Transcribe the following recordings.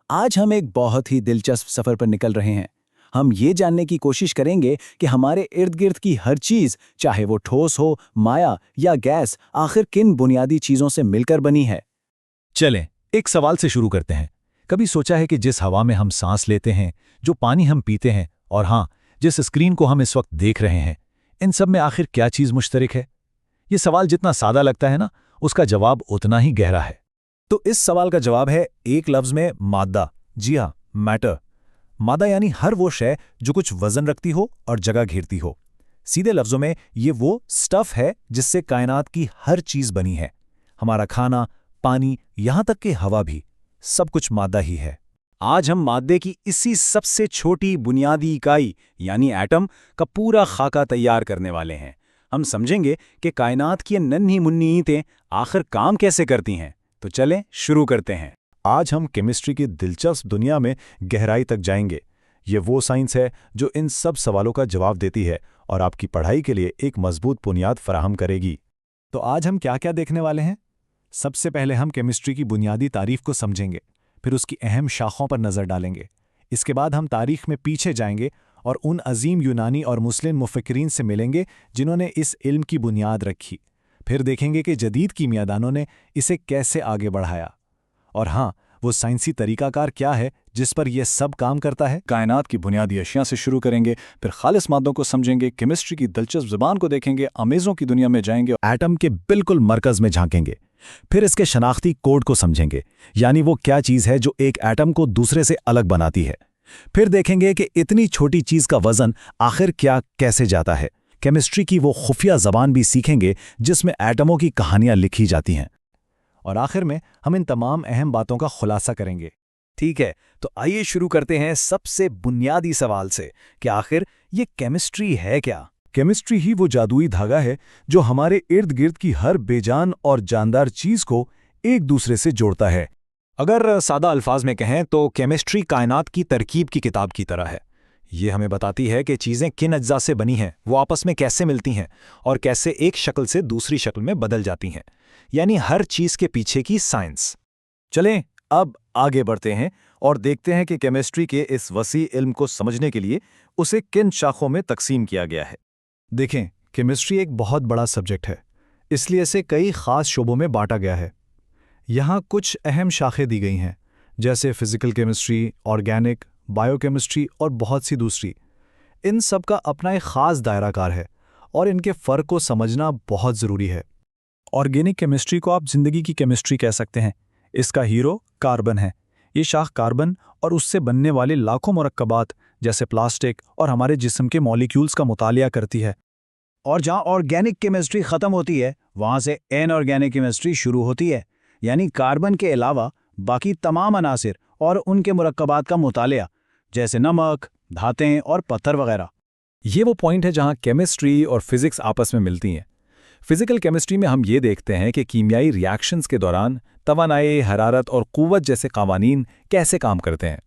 आज हम एक बहुत ही दिलचस्प सफर पर निकल रहे हैं। हम ये जानने की कोशिश करेंगे कि हमारे इर्द गिर्द की हर चीज, चाहे वो ठोस हो, माया या गैस, आखिर किन बुनियादी चीजों से मिलकर बनी है। चलें, एक सवाल से शुरू करते हैं। कभी सोचा है कि जिस हवा में हम सांस लेते हैं, जो पानी हम पीते हैं और हाँ, जिस स्क्रीन को हम इस वक्त देख रहे हैं, इन सब में आखिर क्या चीज मुश्तरक है? ये सवाल जितना सादा लगता है ना, उसका जवाब उतना ही गहरा है। तो इस सवाल का जवाब है एक लफ्ज में मादा। जी हाँ, मैटर। मादा यानी हर वो शय जो कुछ वजन रखती हो और जगह घेरती हो। सीधे लफ्जों में ये वो स्टफ है जिससे कायनात की हर चीज बनी है। हमारा खाना, पानी, यहां तक कि हवा भी, सब कुछ मादा ही है। आज हम मादे की इसी सबसे छोटी बुनियादी इकाई यानी एटम का पूरा खाका तैयार करने वाले हैं। हम समझेंगे कि कायनात की ये नन्ही मुन्नी ईंटें आखिर काम कैसे करती हैं। तो चलें शुरू करते हैं। आज हम केमिस्ट्री की दिलचस्प दुनिया में गहराई तक जाएंगे। ये वो साइंस है जो इन सब सवालों का जवाब देती है और आपकी पढ़ाई के लिए एक मजबूत बुनियाद फराहम करेगी। तो आज हम क्या क्या देखने वाले हैं? सबसे पहले हम केमिस्ट्री की बुनियादी तारीफ को समझेंगे, फिर उसकी अहम शाखों पर नज़र डालेंगे। इसके बाद हम तारीख में पीछे जाएंगे और उन अजीम यूनानी और मुस्लिम मुफक्किरीन से मिलेंगे जिन्होंने इस इल्म की बुनियाद रखी। फिर देखेंगे कि जदीद कीमियादानों ने इसे कैसे आगे बढ़ाया। और हाँ, वो साइंसी तरीकाकार क्या है जिस पर यह सब काम करता है। कायनात की बुनियादी अशिया से शुरू करेंगे, फिर खालिस मादों को समझेंगे, केमिस्ट्री की दिलचस्प ज़बान को देखेंगे, अमेज़ों की दुनिया में जाएंगे, एटम के बिल्कुल मरकज़ में झांकेंगे। फिर इसके शनाख्ती कोड को समझेंगे, यानी वो क्या चीज़ है जो एक एटम को दूसरे से अलग बनाती है। फिर देखेंगे कि इतनी छोटी चीज़ का वज़न आखिर क्या कैसे जाता है। केमिस्ट्री की वो खुफिया ज़बान भी सीखेंगे जिसमें एटमों की कहानियाँ लिखी जाती हैं। और आखिर में हम इन तमाम अहम बातों का खुलासा करेंगे। ठीक है, तो आइए शुरू करते हैं सबसे बुनियादी सवाल से कि आखिर ये केमिस्ट्री है क्या। केमिस्ट्री ही वो जादुई धागा है जो हमारे इर्द गिर्द की हर बेजान और जानदार चीज़ को एक दूसरे से जोड़ता है। अगर सादा अल्फाज में कहें तो केमिस्ट्री कायनात की तरकीब की किताब की तरह है। ये हमें बताती है कि चीज़ें किन अज्जा से बनी हैं, वो आपस में कैसे मिलती हैं और कैसे एक शक्ल से दूसरी शक्ल में बदल जाती हैं, यानी हर चीज़ के पीछे की साइंस। चलें अब आगे बढ़ते हैं और देखते हैं कि केमिस्ट्री के इस वसी इल्म को समझने के लिए उसे किन शाखों में तकसीम किया गया है। देखें, केमिस्ट्री एक बहुत बड़ा सब्जेक्ट है, इसलिए इसे कई ख़ास शोबों में बांटा गया है। यहाँ कुछ अहम शाखें दी गई हैं, जैसे फिजिकल केमिस्ट्री, ऑर्गेनिक, बायोकेमिस्ट्री और बहुत सी दूसरी। इन सब का अपना एक ख़ास दायराकार है और इनके फ़र्क को समझना बहुत ज़रूरी है। ऑर्गेनिक केमिस्ट्री को आप ज़िंदगी की केमिस्ट्री कह सकते हैं। इसका हीरो कार्बन है। ये शाख कार्बन और उससे बनने वाले लाखों मुरक्कबात जैसे प्लास्टिक और हमारे जिस्म के मॉलिक्यूल्स का मुतालिया करती है। और जहाँ ऑर्गेनिक केमिस्ट्री ख़त्म होती है, वहाँ से इनऑर्गेनिक केमिस्ट्री शुरू होती है, यानी कार्बन के अलावा बाकी तमाम अनासिर और उनके मुरक्कबात का मुतालिया, जैसे नमक, धातें और पत्थर वगैरह। ये वो पॉइंट है जहाँ केमिस्ट्री और फिजिक्स आपस में मिलती हैं। फिजिकल केमिस्ट्री में हम ये देखते हैं कि कीमियाई रिएक्शंस के दौरान तवानाई, हरारत और क़ुव्वत जैसे क़वानीन कैसे काम करते हैं।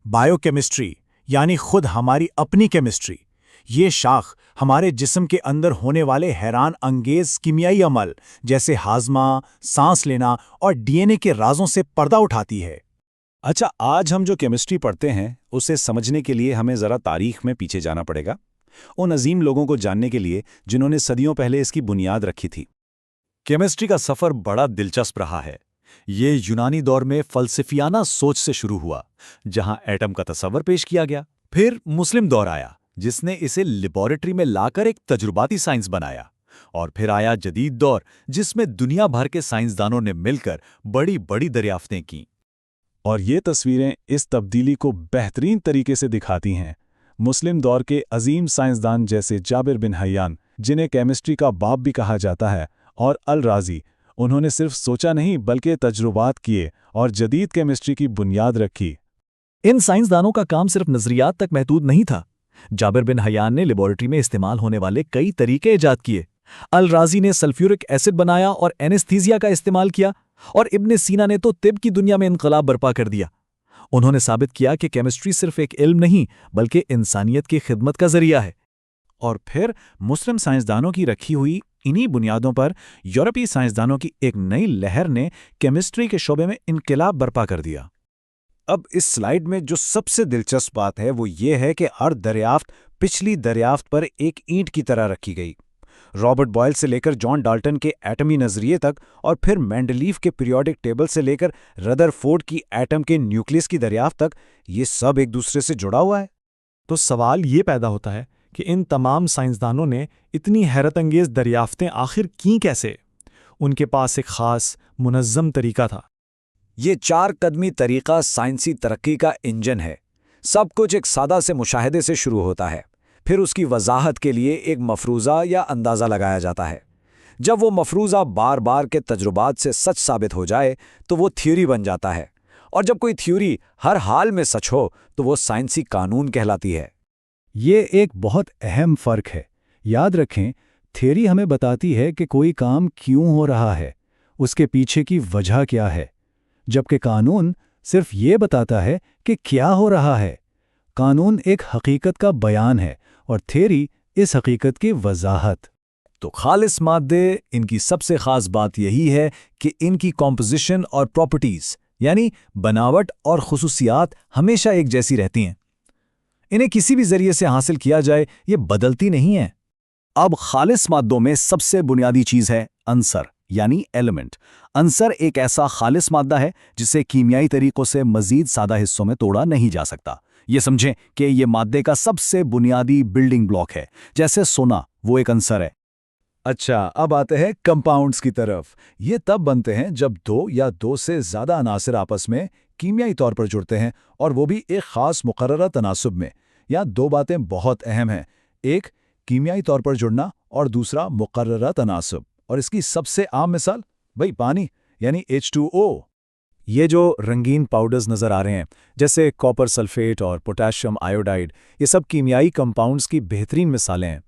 बायोकेमिस्ट्री यानी खुद हमारी अपनी केमिस्ट्री, ये शाख हमारे जिस्म के अंदर होने वाले हैरान अंगेज कीमियाई अमल जैसे हाजमा, सांस लेना और डीएनए के राजों से पर्दा उठाती है। अच्छा, आज हम जो केमिस्ट्री पढ़ते हैं उसे समझने के लिए हमें ज़रा तारीख में पीछे जाना पड़ेगा, उन अजीम लोगों को जानने के लिए जिन्होंने सदियों पहले इसकी बुनियाद रखी थी। केमिस्ट्री का सफ़र बड़ा दिलचस्प रहा है। ये यूनानी दौर में फ़लसफ़ियाना सोच से शुरू हुआ, जहाँ एटम का तस्वर पेश किया गया। फिर मुस्लिम दौर आया, जिसने इसे लेबॉरेटरी में लाकर एक तजुर्बाती साइंस बनाया। और फिर आया जदीद दौर, जिसमें दुनिया भर के साइंसदानों ने मिलकर बड़ी बड़ी दरियाफ्तें कीं। और ये तस्वीरें इस तब्दीली को बेहतरीन तरीके से दिखाती हैं। मुस्लिम दौर के अजीम साइंसदान जैसे जाबिर बिन हय्यान, जिन्हें केमिस्ट्री का बाप भी कहा जाता है, और अल राज़ी, उन्होंने सिर्फ सोचा नहीं बल्कि तजुर्बात किए और जदीद केमिस्ट्री की बुनियाद रखी। इन साइंसदानों का काम सिर्फ नज़रियात तक महदूद नहीं था। जाबिर बिन हय्यान ने लेबॉरेटरी में इस्तेमाल होने वाले कई तरीके ईजाद किए। अल राज़ी ने सल्फ्यूरिक एसिड बनाया और एनेस्थीसिया का इस्तेमाल किया, और इब्ने सीना ने तो तिब की दुनिया में इनकलाब बर्पा कर दिया। उन्होंने साबित किया कि केमिस्ट्री सिर्फ एक इल्म नहीं बल्कि इंसानियत की खिदमत का जरिया है। और फिर मुस्लिम साइंसदानों की रखी हुई इन्हीं बुनियादों पर यूरोपीय साइंसदानों की एक नई लहर ने केमिस्ट्री के शोबे में इनकलाब बर्पा कर दिया। अब इस स्लाइड में जो सबसे दिलचस्प बात है वो ये है कि हर दरियाफ्त पिछली दरियाफ्त पर एक ईंट की तरह रखी गई। रॉबर्ट बॉयल से लेकर जॉन डाल्टन के एटमी नजरिए तक, और फिर मेंडलीफ के पीरियोडिक टेबल से लेकर रदरफोर्ड की एटम के न्यूक्लियस की दरियाफ्त तक, ये सब एक दूसरे से जुड़ा हुआ है। तो सवाल ये पैदा होता है कि इन तमाम साइंसदानों ने इतनी हैरतअंगेज दरियाफ्तें आखिर की कैसे? उनके पास एक खास मुनज़्ज़म तरीका था। ये 4 कदमी तरीका साइंसी तरक्की का इंजन है। सब कुछ एक सादा से मुशाहिदे से शुरू होता है, फिर उसकी वजाहत के लिए एक मफरूज़ा या अंदाज़ा लगाया जाता है। जब वो मफरूज़ा बार बार के तजुर्बात से सच साबित हो जाए तो वो थ्योरी बन जाता है, और जब कोई थ्योरी हर हाल में सच हो तो वो साइंसी कानून कहलाती है। ये एक बहुत अहम फ़र्क है। याद रखें, थ्योरी हमें बताती है कि कोई काम क्यों हो रहा है, उसके पीछे की वजह क्या है, जबकि कानून सिर्फ ये बताता है कि क्या हो रहा है। कानून एक हकीकत का बयान है और थ्योरी इस हकीकत की वजाहत। तो खालिस मादे, इनकी सबसे खास बात यही है कि इनकी कॉम्पोजिशन और प्रॉपर्टीज़ यानी बनावट और खुसूसियात हमेशा एक जैसी रहती हैं। इन्हें किसी भी जरिए से हासिल किया जाए, ये बदलती नहीं है। अब खालिस मादों में सबसे बुनियादी चीज़ है अंसर यानी एलिमेंट। अंसर एक ऐसा खालिस मादा है जिसे कीमियाई तरीकों से मजीद सादा हिस्सों में तोड़ा नहीं जा सकता। ये समझें कि ये मादे का सबसे बुनियादी बिल्डिंग ब्लॉक है। जैसे सोना, वो एक अंसर है। अच्छा, अब आते हैं कंपाउंड्स की तरफ। ये तब बनते हैं जब 2 या 2 से ज़्यादा अनासिर आपस में कीमियाई तौर पर जुड़ते हैं, और वो भी एक ख़ास मुकर्ररा तनासुब में। यहाँ 2 बातें बहुत अहम हैं, एक कीमियाई तौर पर जुड़ना और दूसरा मुकर्ररा तनासुब। और इसकी सबसे आम मिसाल भाई पानी यानी H2O। ये जो रंगीन पाउडर्स नज़र आ रहे हैं, जैसे कॉपर सल्फेट और पोटेशियम आयोडाइड, ये सब कीमियाई कंपाउंड्स की बेहतरीन मिसालें हैं।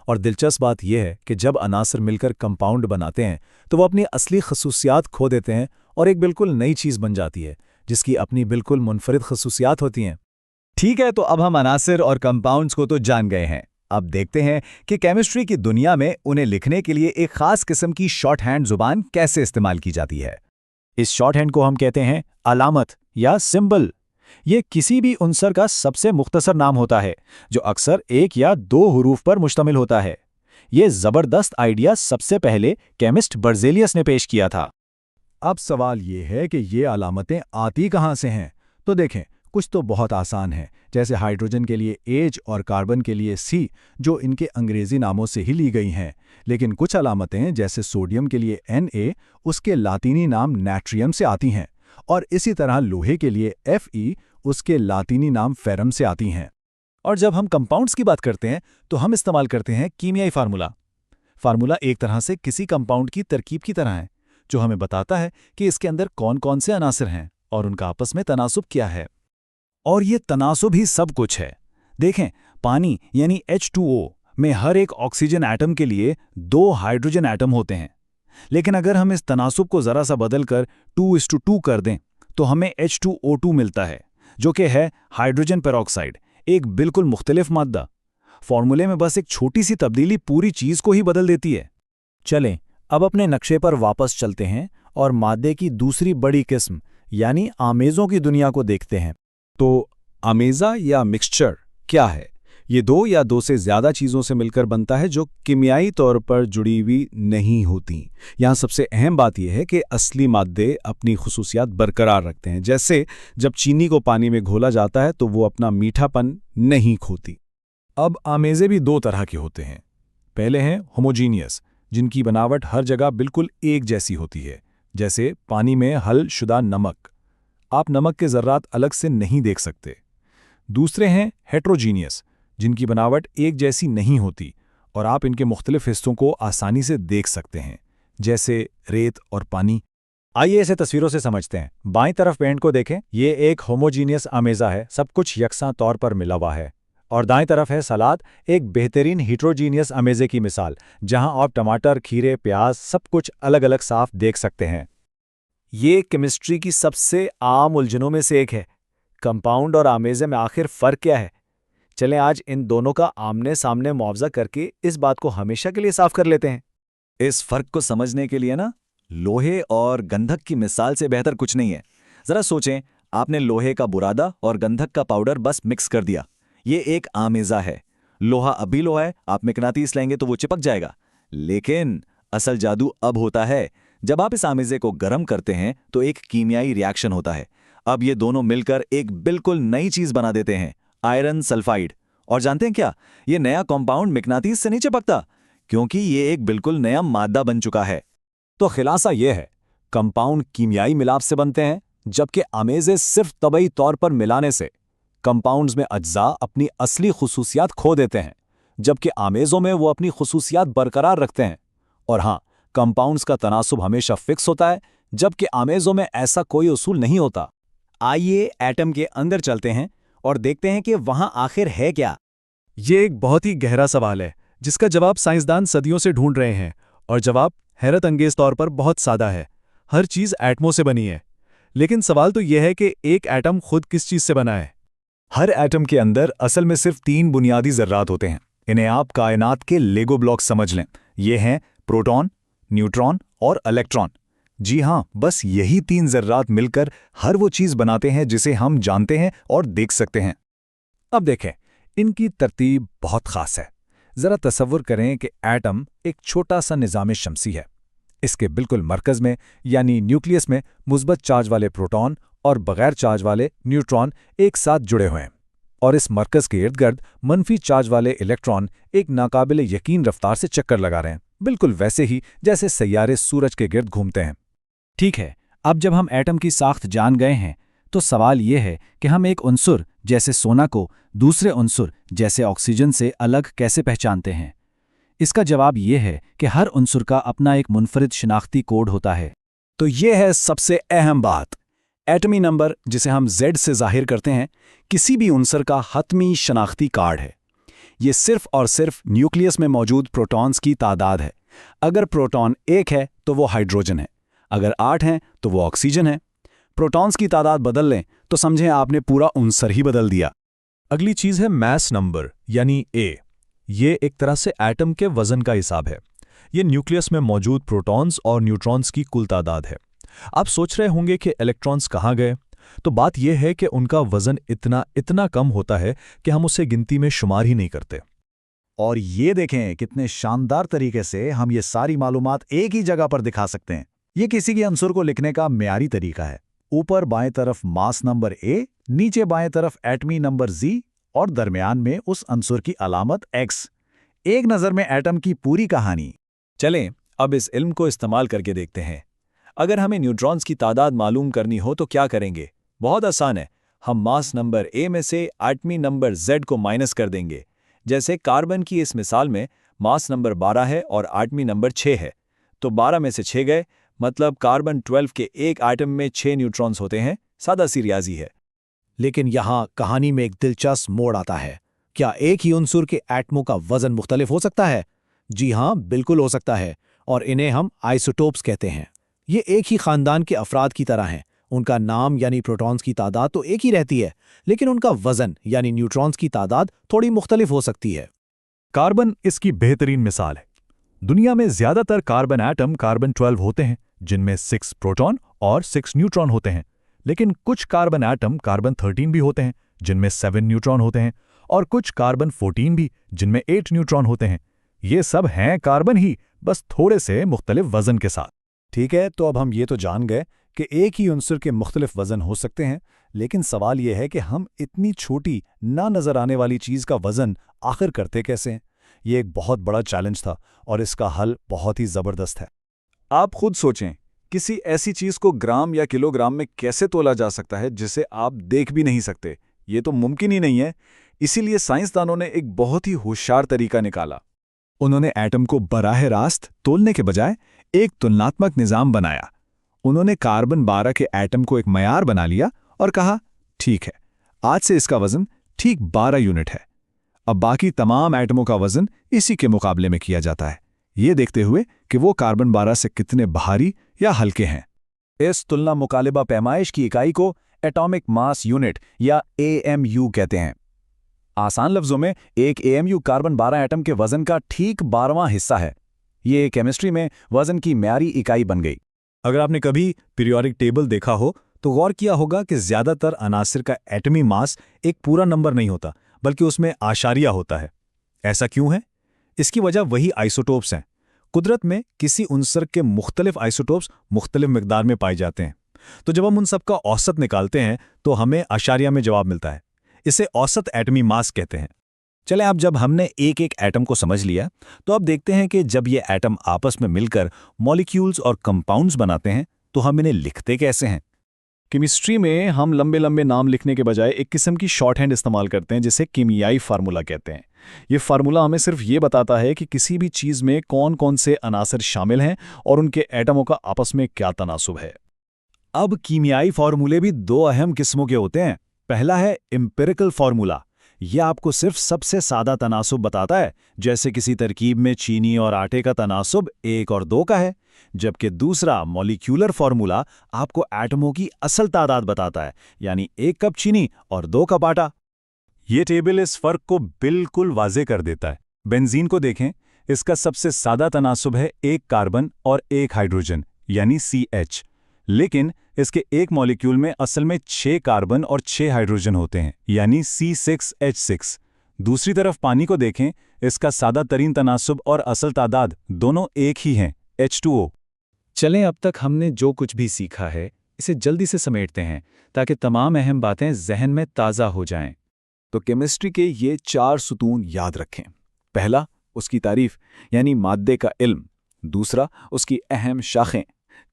और दिलचस्प बात यह है कि जब अनासर मिलकर कंपाउंड बनाते हैं तो वो अपनी असली खसूसियात खो देते हैं और एक बिल्कुल नई चीज़ बन जाती है जिसकी अपनी बिल्कुल मुनफरिद खसूसियात होती हैं। ठीक है, तो अब हम अनासिर और कंपाउंड्स को तो जान गए हैं। अब देखते हैं कि केमिस्ट्री की दुनिया में उन्हें लिखने के लिए एक खास किस्म की शॉर्ट हैंड जुबान कैसे इस्तेमाल की जाती है। इस शॉर्ट हैंड को हम कहते हैं अलामत या सिंबल। ये किसी भी उनसर का सबसे मुख्तसर नाम होता है जो अक्सर 1 या 2 हुरूफ पर मुश्तमिल होता है। ये ज़बरदस्त आइडिया सबसे पहले केमिस्ट बर्ज़ेलियस ने पेश किया था। अब सवाल ये है कि ये अलामतें आती कहाँ से हैं? तो देखें, कुछ तो बहुत आसान है, जैसे हाइड्रोजन के लिए H और कार्बन के लिए C, जो इनके अंग्रेजी नामों से ही ली गई हैं। लेकिन कुछ अलामतें जैसे सोडियम के लिए Na, उसके लातीनी नाम नाट्रियम से आती हैं, और इसी तरह लोहे के लिए Fe, उसके लातीनी नाम फेरम से आती हैं। और जब हम कंपाउंड्स की बात करते हैं तो हम इस्तेमाल करते हैं कीमियाई फार्मूला। फार्मूला एक तरह से किसी कंपाउंड की तरकीब की तरह है, जो हमें बताता है कि इसके अंदर कौन कौन से अनासिर हैं और उनका आपस में तनासुब क्या है। और ये तनासुब ही सब कुछ है। देखें, पानी यानी H2O में हर एक ऑक्सीजन एटम के लिए 2 हाइड्रोजन एटम होते हैं। लेकिन अगर हम इस तनासुब को ज़रा सा बदलकर 2:2 कर दें तो हमें H2O2 मिलता है, जो कि है हाइड्रोजन पेरोक्साइड, एक बिल्कुल मुख्तलिफ मादा। फॉर्मूले में बस एक छोटी सी तब्दीली पूरी चीज़ को ही बदल देती है। चलें, अब अपने नक्शे पर वापस चलते हैं और मादे की दूसरी बड़ी किस्म यानी आमेज़ों की दुनिया को देखते हैं। तो आमेज़ा या मिक्सचर क्या है? ये 2 या 2 से ज़्यादा चीज़ों से मिलकर बनता है जो कीमियाई तौर पर जुड़ी हुई नहीं होती। यहाँ सबसे अहम बात यह है कि असली मादे अपनी खुसूसियात बरकरार रखते हैं। जैसे जब चीनी को पानी में घोला जाता है तो वो अपना मीठापन नहीं खोती। अब आमेज़े भी 2 तरह के होते हैं। पहले हैं होमोजीनियस, जिनकी बनावट हर जगह बिल्कुल एक जैसी होती है, जैसे पानी में हल शुदा नमक। आप नमक के ज़र्रात अलग से नहीं देख सकते। दूसरे हैं हेट्रोजीनियस, जिनकी बनावट एक जैसी नहीं होती और आप इनके मुख्तलिफ हिस्सों को आसानी से देख सकते हैं, जैसे रेत और पानी। आइए इसे तस्वीरों से समझते हैं। बाईं तरफ पेंट को देखें, ये एक होमोजीनियस आमेज़ा है, सब कुछ यकसां तौर पर मिला हुआ है। और दाईं तरफ है सलाद, एक बेहतरीन हिट्रोजीनियस आमेज़े की मिसाल, जहां आप टमाटर, खीरे, प्याज सब कुछ अलग अलग साफ देख सकते हैं। ये केमिस्ट्री की सबसे आम उलझनों में से एक है। कंपाउंड और आमेज़े में आखिर फ़र्क क्या है? चलें आज इन दोनों का आमने सामने मुआवजा करके इस बात को हमेशा के लिए साफ कर लेते हैं। इस फर्क को समझने के लिए ना, लोहे और गंधक की मिसाल से बेहतर कुछ नहीं है। जरा सोचें, आपने लोहे का बुरादा और गंधक का पाउडर बस मिक्स कर दिया। ये एक आमेजा है। लोहा अभी लोहा है, आप मैग्नेटिस लेंगे तो वो चिपक जाएगा। लेकिन असल जादू अब होता है जब आप इस आमेजे को गर्म करते हैं तो एक कीमियाई रिएक्शन होता है। अब ये दोनों मिलकर एक बिल्कुल नई चीज बना देते हैं, आयरन सल्फाइड। और जानते हैं क्या, ये नया कॉम्पाउंड मैग्नेटिस से नहीं चिपकता, क्योंकि ये एक बिल्कुल नया मादा बन चुका है। तो खिलासा ये है, कंपाउंड कीमियाई मिलाप से बनते हैं, जबकि आमेजे सिर्फ तबई तौर पर मिलाने से कंपाउंड्स में अज्जा अपनी असली खुसूसियात खो देते हैं, जबकि आमेजों में वो अपनी खुसूसियात बरकरार रखते हैं। और हाँ, कंपाउंड्स का तनासुब हमेशा फिक्स होता है, जबकि आमेजों में ऐसा कोई उसूल नहीं होता। आइए एटम के अंदर चलते हैं और देखते हैं कि वहां आखिर है क्या। ये एक बहुत ही गहरा सवाल है जिसका जवाब साइंसदान सदियों से ढूंढ रहे हैं, और जवाब हैरत अंगेज तौर पर बहुत सादा है। हर चीज एटमों से बनी है, लेकिन सवाल तो यह है कि एक एटम खुद किस चीज से बना है। हर एटम के अंदर असल में सिर्फ 3 बुनियादी ज़र्रात होते हैं। इन्हें आप कायनात के लेगो ब्लॉक समझ लें। ये हैं प्रोटॉन, न्यूट्रॉन और इलेक्ट्रॉन। जी हाँ, बस यही 3 ज़र्रात मिलकर हर वो चीज़ बनाते हैं जिसे हम जानते हैं और देख सकते हैं। अब देखें, इनकी तरतीब बहुत खास है। जरा तसव्वुर करें कि एटम एक छोटा सा निज़ाम शमसी है। इसके बिल्कुल मरकज़ में यानी न्यूक्लियस में मुस्बत चार्ज वाले प्रोटॉन और बगैर चार्ज वाले न्यूट्रॉन एक साथ जुड़े हुए हैं, और इस मरकज़ के इर्द गिर्द मनफी चार्ज वाले इलेक्ट्रॉन एक नाकाबिले यकीन रफ्तार से चक्कर लगा रहे हैं, बिल्कुल वैसे ही जैसे सैयारे सूरज के गिर्द घूमते हैं। ठीक है, अब जब हम एटम की साख्त जान गए हैं तो सवाल यह है कि हम एक उन्सुर जैसे सोना को दूसरे उन्सुर जैसे ऑक्सीजन से अलग कैसे पहचानते हैं। इसका जवाब यह है कि हर उन्सुर का अपना एक मुनफरिद शिनाख्ती कोड होता है। तो ये है सबसे अहम बात। एटमी नंबर, जिसे हम Z से जाहिर करते हैं, किसी भी उन्सर का हतमी शनाख्ती कार्ड है। ये सिर्फ और सिर्फ न्यूक्लियस में मौजूद प्रोटॉन्स की तादाद है। अगर प्रोटॉन 1 है तो वो हाइड्रोजन है, अगर 8 हैं तो वो ऑक्सीजन है। प्रोटॉन्स की तादाद बदल लें तो समझें आपने पूरा उन्सर ही बदल दिया। अगली चीज है मैस नंबर यानी A। ये एक तरह से एटम के वजन का हिसाब है। ये न्यूक्लियस में मौजूद प्रोटॉन्स और न्यूट्रॉन्स की कुल तादाद है। आप सोच रहे होंगे कि इलेक्ट्रॉन्स कहाँ गए, तो बात यह है कि उनका वजन इतना कम होता है कि हम उसे गिनती में शुमार ही नहीं करते। और ये देखें कितने शानदार तरीके से हम ये सारी मालूमात एक ही जगह पर दिखा सकते हैं। ये किसी के अंसुर को लिखने का मेयारी तरीका है। ऊपर बाएं तरफ मास नंबर A, नीचे बाएं तरफ एटमी नंबर Z और दरमियान में उस अंसुर की अलामत X। एक नज़र में एटम की पूरी कहानी। चलें अब इस इल्म को इस्तेमाल करके देखते हैं। अगर हमें न्यूट्रॉन्स की तादाद मालूम करनी हो तो क्या करेंगे? बहुत आसान है। हम मास नंबर A में से एटमी नंबर Z को माइनस कर देंगे। जैसे कार्बन की इस मिसाल में मास नंबर 12 है और एटमी नंबर 6 है, तो 12 में से 6 गए, मतलब कार्बन 12 के एक एटम में 6 न्यूट्रॉन्स होते हैं। सादा सी रियाजी है। लेकिन यहाँ कहानी में एक दिलचस्प मोड़ आता है। क्या एक ही उन्सुर के एटमों का वजन मुख्तलिफ हो सकता है? जी हाँ, बिल्कुल हो सकता है, और इन्हें हम आइसोटोप्स कहते हैं। ये एक ही खानदान के अफराद की तरह हैं। उनका नाम यानी प्रोटॉन्स की तादाद तो एक ही रहती है, लेकिन उनका वजन यानी न्यूट्रॉन्स की तादाद थोड़ी मुख्तलिफ हो सकती है। कार्बन इसकी बेहतरीन मिसाल है। दुनिया में ज्यादातर कार्बन एटम कार्बन 12 होते हैं, जिनमें 6 प्रोटॉन और 6 न्यूट्रॉन होते हैं। लेकिन कुछ कार्बन एटम कार्बन 13 भी होते हैं, जिनमें 7 न्यूट्रॉन होते हैं, और कुछ कार्बन 14 भी, जिनमें 8 न्यूट्रॉन होते हैं। ये सब हैं कार्बन ही, बस थोड़े से मुख्तलिफ वजन के साथ। ठीक है, तो अब हम ये तो जान गए कि एक ही उन्सर के मुख्तलिफ वजन हो सकते हैं, लेकिन सवाल यह है कि हम इतनी छोटी ना नजर आने वाली चीज़ का वजन आखिर करते कैसे हैं? ये एक बहुत बड़ा चैलेंज था और इसका हल बहुत ही ज़बरदस्त है। आप खुद सोचें, किसी ऐसी चीज़ को ग्राम या किलोग्राम में कैसे तोला जा सकता है जिसे आप देख भी नहीं सकते? ये तो मुमकिन ही नहीं है। इसीलिए साइंसदानों ने एक बहुत ही होशियार तरीका निकाला। उन्होंने एटम को बराह रास्त तोलने के बजाय एक तुलनात्मक निज़ाम बनाया। उन्होंने कार्बन 12 के एटम को एक मयार बना लिया और कहा, ठीक है, आज से इसका वजन ठीक 12 यूनिट है। अब बाकी तमाम एटमों का वजन इसी के मुकाबले में किया जाता है, ये देखते हुए कि वो कार्बन 12 से कितने भारी या हल्के हैं। इस तुलना मुकालिबा पैमाइश की इकाई को एटॉमिक मास यूनिट या AMU कहते हैं। आसान लफ्जों में एक AMU कार्बन 12 एटम के वजन का ठीक 12वां हिस्सा है। ये केमिस्ट्री में वजन की म्यारी इकाई बन गई। अगर आपने कभी पीरियोडिक टेबल देखा हो तो गौर किया होगा कि ज्यादातर अनासिर का एटमी मास एक पूरा नंबर नहीं होता, बल्कि उसमें आशारिया होता है। ऐसा क्यों है? इसकी वजह वही आइसोटोप्स हैं। कुदरत में किसी उनसर के मुख्तलिफ आइसोटोप्स मुख्तलिफ मिकदार में पाए जाते हैं। तो जब हम उन सब का औसत निकालते हैं तो हमें आशारिया में जवाब मिलता है। इसे औसत एटमी मास कहते हैं। चले, अब जब हमने एक एक एटम को समझ लिया, तो अब देखते हैं कि जब ये एटम आपस में मिलकर मॉलिक्यूल्स और कंपाउंड्स बनाते हैं तो हम इन्हें लिखते कैसे हैं। केमिस्ट्री में हम लंबे लंबे नाम लिखने के बजाय एक किस्म की शॉर्ट हैंड इस्तेमाल करते हैं, जिसे कीमियाई फार्मूला कहते हैं। ये फार्मूला हमें सिर्फ ये बताता है कि किसी भी चीज़ में कौन कौन से अनासर शामिल हैं और उनके एटमों का आपस में क्या तनासुब है। अब कीमियाई फार्मूले भी दो अहम किस्मों के होते हैं। पहला है एम्पिरिकल फार्मूला। यह आपको सिर्फ सबसे सादा तनासुब बताता है, जैसे किसी तरकीब में चीनी और आटे का तनासुब 1 और 2 का है। जबकि दूसरा मॉलिक्यूलर फार्मूला आपको एटमों की असल तादाद बताता है, यानी 1 कप चीनी और 2 कप आटा। ये टेबल इस फर्क को बिल्कुल वाजे कर देता है। बेंजीन को देखें, इसका सबसे सादा तनासुब है 1 कार्बन और 1 हाइड्रोजन, यानी CH। लेकिन इसके एक मॉलिक्यूल में असल में 6 कार्बन और 6 हाइड्रोजन होते हैं, यानी C6H6। दूसरी तरफ पानी को देखें, इसका सादा तरीन तनासुब और असल तादाद दोनों एक ही हैं, H2O। चलें, अब तक हमने जो कुछ भी सीखा है इसे जल्दी से समेटते हैं ताकि तमाम अहम बातें जहन में ताज़ा हो जाएं। तो केमिस्ट्री के ये 4 सुतून याद रखें। पहला, उसकी तारीफ यानी माद्दे का इल्म। दूसरा, उसकी अहम शाखें।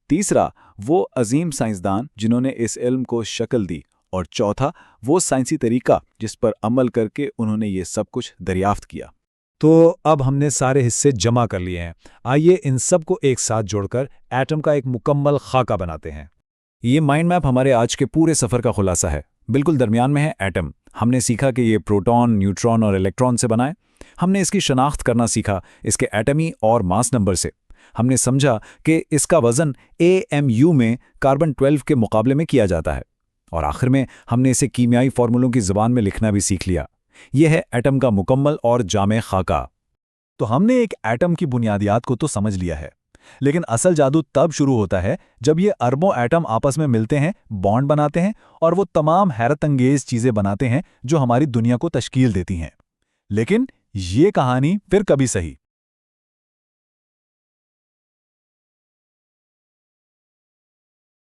तीसरा, वो अजीम साइंसदान जिन्होंने इस इल्म को शक्ल दी। और चौथा, वो साइंसी तरीका जिस पर अमल करके उन्होंने ये सब कुछ दरियाफ्त किया। तो अब हमने सारे हिस्से जमा कर लिए हैं। आइए इन सब को एक साथ जोड़कर एटम का एक मुकम्मल खाका बनाते हैं। ये माइंड मैप हमारे आज के पूरे सफ़र का खुलासा है। बिल्कुल दरमियान में है एटम। हमने सीखा कि ये प्रोटॉन, न्यूट्रॉन और इलेक्ट्रॉन से बना है। हमने इसकी शनाख्त करना सीखा इसके एटमी और मास नंबर से। हमने समझा कि इसका वज़न AMU में कार्बन 12 के मुकाबले में किया जाता है। और आखिर में हमने इसे कीमियाई फार्मूलों की ज़बान में लिखना भी सीख लिया। यह है एटम का मुकम्मल और जामे खाका। तो हमने एक एटम की बुनियादियात को तो समझ लिया है, लेकिन असल जादू तब शुरू होता है जब ये अरबों एटम आपस में मिलते हैं, बॉन्ड बनाते हैं और वो तमाम हैरतअंगेज चीज़ें बनाते हैं जो हमारी दुनिया को तश्कील देती हैं। लेकिन ये कहानी फिर कभी सही।